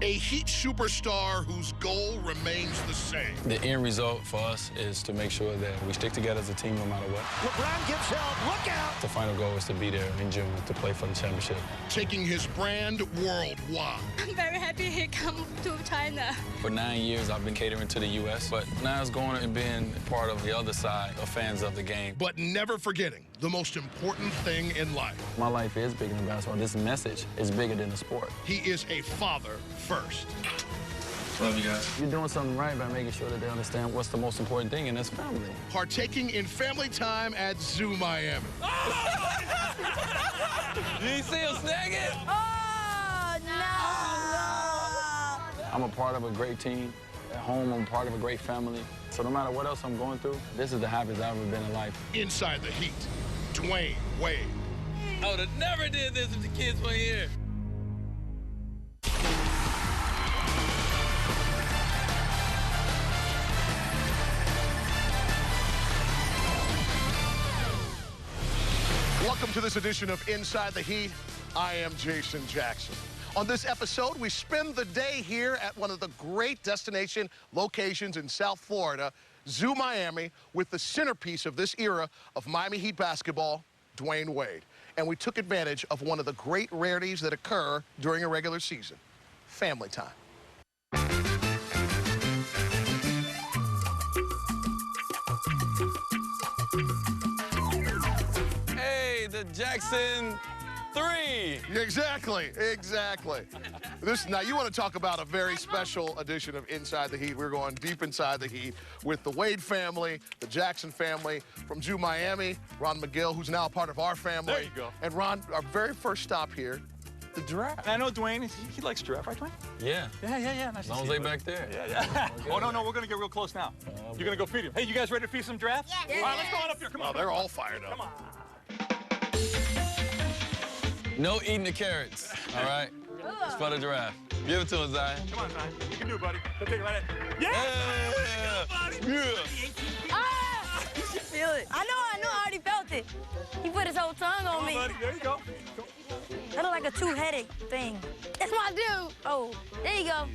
A Heat superstar whose goal remains the same. The end result for us is to make sure that we stick together as a team no matter what. LeBron gives help. Look out! The final goal is to be there in June to play for the championship. Taking his brand worldwide. I'm very happy he come to China. For 9 years, I've been catering to the U.S., but now it's going and being part of the other side of fans of the game. But never forgetting the most important thing in life. My life is bigger than basketball. This message is bigger than the sport. He is a father first. Love you guys. You're doing something right by making sure that they understand what's the most important thing, and that's family. Partaking in family time at Zoo Miami. You see him snagging? Oh, no! I'm a part of a great team. At home, I'm part of a great family. So no matter what else I'm going through, this is the happiest I've ever been in life. Inside the Heat, Dwyane Wade. I would have never did this if the kids weren't here. Welcome to this edition of Inside the Heat. I am Jason Jackson. On this episode, we spend the day here at one of the great destination locations in South Florida, Zoo Miami, with the centerpiece of this era of Miami Heat basketball, Dwyane Wade. And we took advantage of one of the great rarities that occur during a regular season, family time. The Jackson 3. Exactly. Now, you want to talk about a very special edition of Inside the Heat. We're going deep inside the Heat with the Wade family, the Jackson family, from Zoo Miami, Ron McGill, who's now a part of our family. There you go. And Ron, our very first stop here, the giraffe. I know Dwyane, he likes giraffe, right, Dwyane? Yeah. Yeah. Nice As long as they back there. Yeah. Oh, no, we're going to get real close now. You're going to go feed him. Hey, you guys ready to feed some giraffes? Yeah. All right, let's go on up here. Come on. Oh, they're all fired up. Come on. No eating the carrots, all right? It's for the giraffe. Give it to us, Zion. Come on, Zion. You can do it, buddy. Let's take it right in. Yeah! Ah! You should feel it. I know, I already felt it. He put his whole tongue on me. Buddy. There you go. That look like a two-headed thing. That's my dude. Oh, there you go.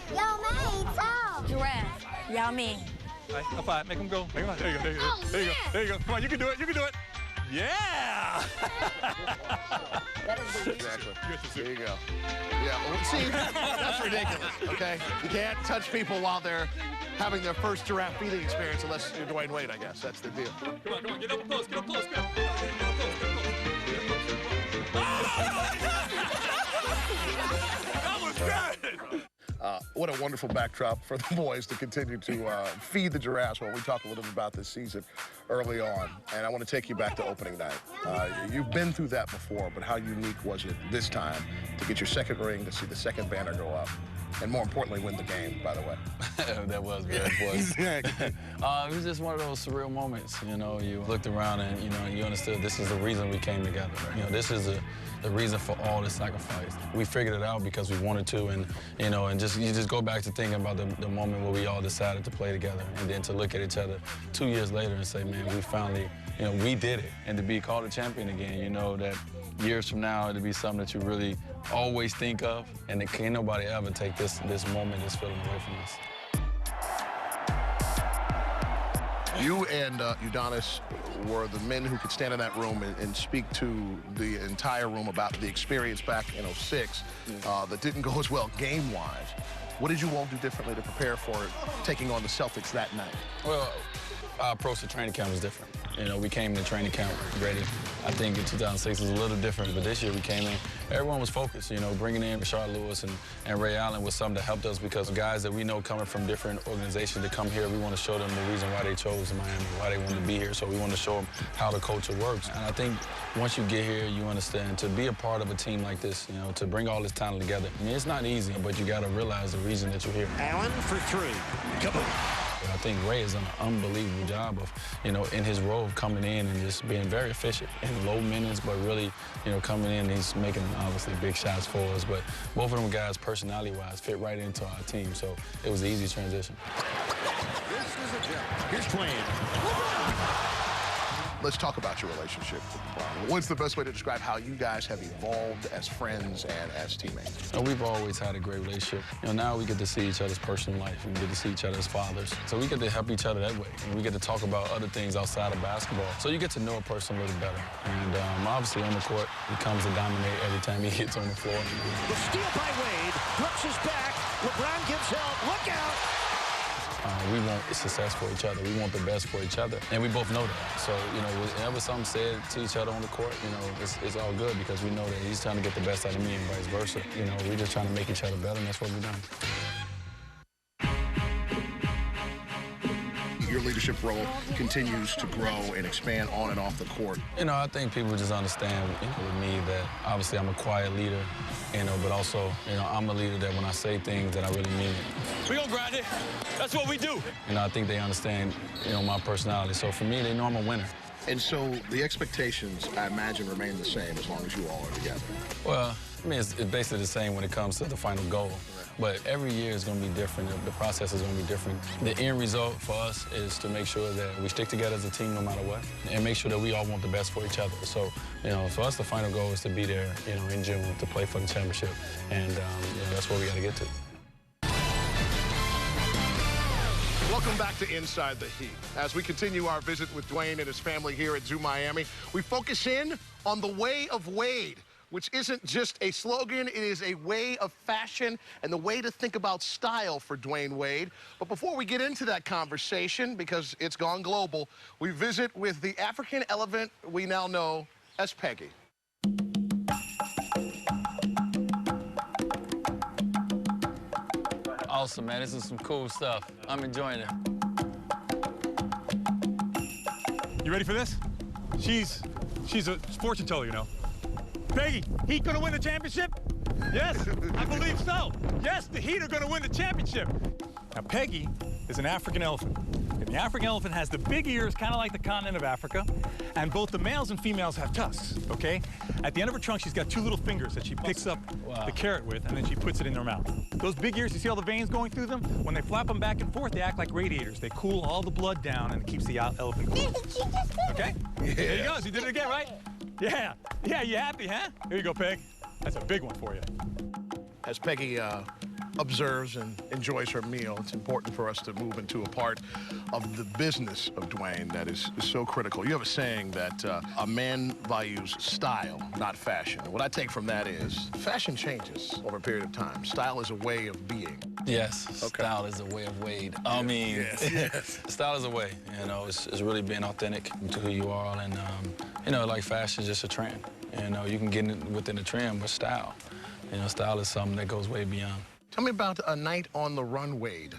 Yo, man, tall. Giraffe. Y'all mean. All right, high five. Make him go. There you go. There you go. Oh, there you go. There you go. Come on, you can do it. Yeah! Exactly. There you go. Yeah, well, see, that's ridiculous, okay? You can't touch people while they're having their first giraffe feeding experience unless you're Dwyane Wade, I guess. That's the deal. Come on. Get up close. Get up close. That was good! What a wonderful backdrop for the boys to continue to feed the giraffes while we talk a little bit about this season early on. And I want to take you back to opening night. You've been through that before, but how unique was it this time to get your second ring, to see the second banner go up, and more importantly, win the game, by the way? That was very important. Exactly. It was just one of those surreal moments. You know, you looked around and, you understood this is the reason we came together. You know, this is the reason for all this sacrifice. We figured it out because we wanted to, and, you just go back to thinking about the moment where we all decided to play together, and then to look at each other 2 years later and say, man, we finally, we did it. And to be called a champion again, that years from now, it'll be something that you really always think of, and that can't nobody ever take this moment, this feeling away from us. You and Udonis were the men who could stand in that room and speak to the entire room about the experience back in '06 that didn't go as well game-wise. What did you all do differently to prepare for taking on the Celtics that night? Well, our approach to training camp was different. We came to training camp ready. I think in 2006 was a little different, but this year we came in, everyone was focused. Bringing in Rashard Lewis and Ray Allen was something that helped us, because guys that we know coming from different organizations that come here, we want to show them the reason why they chose Miami, why they wanted to be here. So we want to show them how the culture works. And I think once you get here, you understand to be a part of a team like this, to bring all this talent together. I mean, it's not easy, but you got to realize the reason that you're here. Allen for three. Come on. I think Ray has done an unbelievable job of, in his role of coming in and just being very efficient in low minutes, but really, coming in, he's making obviously big shots for us. But both of them guys, personality-wise, fit right into our team, so it was an easy transition. This is a jump. Here's Dwyane. Let's talk about your relationship with Dwyane. What's the best way to describe how you guys have evolved as friends and as teammates? We've always had a great relationship. Now we get to see each other's personal life. We get to see each other as fathers. So we get to help each other that way. And we get to talk about other things outside of basketball. So you get to know a person a little better. And obviously on the court, he comes to dominate every time he gets on the floor. The steal by Wade. Brooks is back. LeBron gives help. Look out. We want success for each other. We want the best for each other. And we both know that. So, whenever something said to each other on the court, it's all good because we know that he's trying to get the best out of me and vice versa. We're just trying to make each other better, and that's what we're doing. Your leadership role continues to grow and expand on and off the court. I think people just understand with me that obviously I'm a quiet leader, but also, I'm a leader that when I say things that I really mean it. We gonna grind it. That's what we do. I think they understand, my personality. So for me, they know I'm a winner. And so the expectations, I imagine, remain the same as long as you all are together. Well, it's basically the same when it comes to the final goal. But every year is going to be different. The process is going to be different. The end result for us is to make sure that we stick together as a team no matter what and make sure that we all want the best for each other. So, for us, the final goal is to be there, in June to play for the championship. And, that's where we got to get to. Welcome back to Inside the Heat. As we continue our visit with Dwyane and his family here at Zoo Miami, we focus in on the way of Wade, which isn't just a slogan, it is a way of fashion and the way to think about style for Dwyane Wade. But before we get into that conversation, because it's gone global, we visit with the African elephant we now know as Peggy. Awesome, man. This is some cool stuff. I'm enjoying it. You ready for this? She's a fortune teller, Peggy, Heat gonna win the championship? Yes, I believe so. Yes, the Heat are gonna win the championship. Now, Peggy is an African elephant. And the African elephant has the big ears, kind of like the continent of Africa, and both the males and females have tusks, okay? At the end of her trunk, she's got two little fingers that she picks up the carrot with, and then she puts it in her mouth. Those big ears, you see all the veins going through them? When they flap them back and forth, they act like radiators. They cool all the blood down, and it keeps the elephant cool. Okay? Yeah. There you go. She did it again, right? Yeah. Yeah, you happy, huh? Here you go, Peg. That's a big one for you. As Peggy observes and enjoys her meal, it's important for us to move into a part of the business of Dwyane that is so critical. You have a saying that a man values style, not fashion. And what I take from that is fashion changes over a period of time. Style is a way of being. Yes, okay. Style is a way of Wade. I mean, yes. Style is a way, it's really being authentic to who you are. And, like fashion is just a trend. You can get within the trend, but style, style is something that goes way beyond. Tell me about a night on the run, Wade.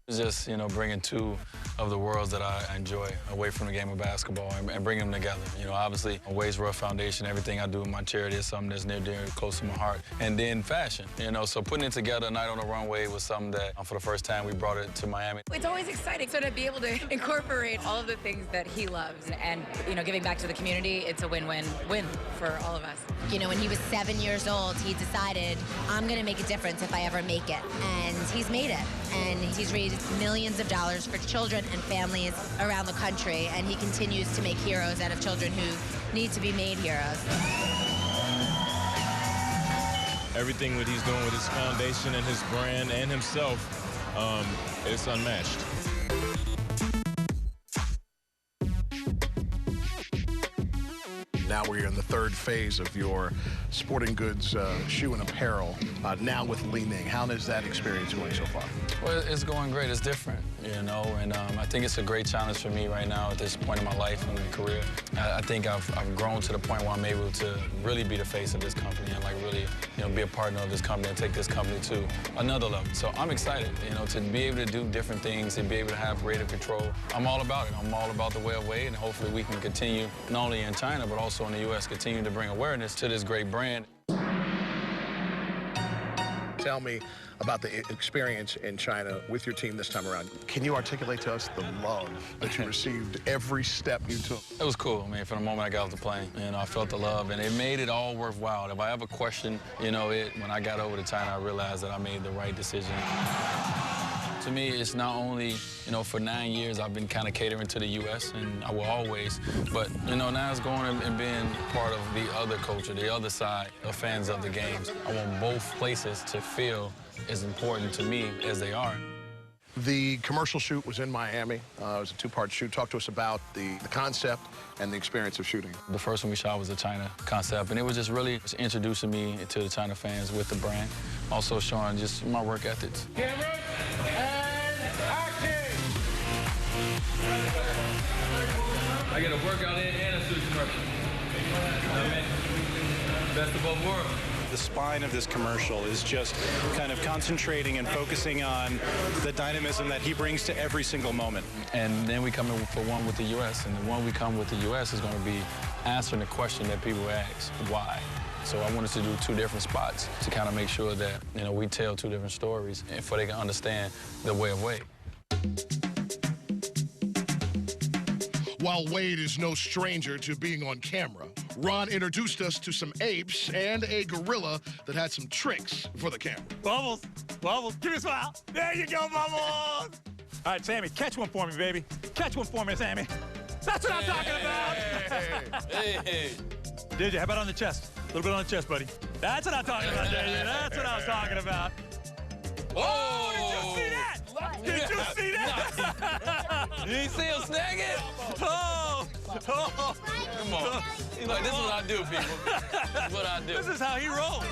It's just, bringing two of the worlds that I enjoy away from the game of basketball and bringing them together. Obviously, Wade's Rough Foundation, everything I do in my charity is something that's near, dear, close to my heart. And then fashion, so putting it together, a night on the runway was something that, for the first time, we brought it to Miami. It's always exciting. So to be able to incorporate all of the things that he loves and, giving back to the community, it's a win-win-win for all of us. When he was 7 years old, he decided, I'm going to make a difference if I ever make it. And he's made it. And he's raised millions of dollars for children and families around the country. And he continues to make heroes out of children who need to be made heroes. Everything that he's doing with his foundation and his brand and himself, it's unmatched. Now we're in the third phase of your sporting goods shoe and apparel, now with Li Ning. How is that experience going so far? Well, it's going great. It's different, and I think it's a great challenge for me right now at this point in my life and career. I think I've grown to the point where I'm able to really be the face of this company and really, be a partner of this company and take this company to another level. So I'm excited, to be able to do different things and be able to have creative control. I'm all about it. I'm all about the way of Wade, and hopefully we can continue not only in China but also in the U.S. continue to bring awareness to this great brand. Tell me about the experience in China with your team this time around. Can you articulate to us the love that you received every step you took? It was cool. From the moment I got off the plane, I felt the love, and it made it all worthwhile. If I ever questioned, when I got over to China, I realized that I made the right decision. To me, it's not only, you know, for 9 years I've been kind of catering to the U.S., and I will always, but, you know, now it's going and being part of the other culture, the other side of fans of the games. I want both places to feel as important to me as they are. The commercial shoot was in Miami. It was a two-part shoot. Talk to us about the concept and the experience of shooting. The first one we shot was a China concept, and it was just really introducing me to the China fans with the brand. Also showing just my work ethics. Camera and action! I get a workout in and a suit commercial. I mean, best of both worlds. The spine of this commercial is just kind of concentrating and focusing on the dynamism that he brings to every single moment. And then we come in for one with the U.S., and the one we come with the U.S. is going to be answering the question that people ask, why? So I wanted to do two different spots to kind of make sure that, you know, we tell two different stories and so they can understand the way of Wade. While Wade is no stranger to being on camera, Ron introduced us to some apes and a gorilla that had some tricks for the camera. Bubbles, Bubbles, give me a smile. There you go, Bubbles. All right, Sammy, catch one for me, baby. Catch one for me, Sammy. That's what I'm talking about. Hey. Did you? How about on the chest? A little bit on the chest, buddy. That's what I'm talking about, Dave. That's what I was talking about. Oh, did you see that? Did you see that? You ain't see him snag it? Oh. Come on. He's like, this is what I do, people. This is what I do. This is how he rolls.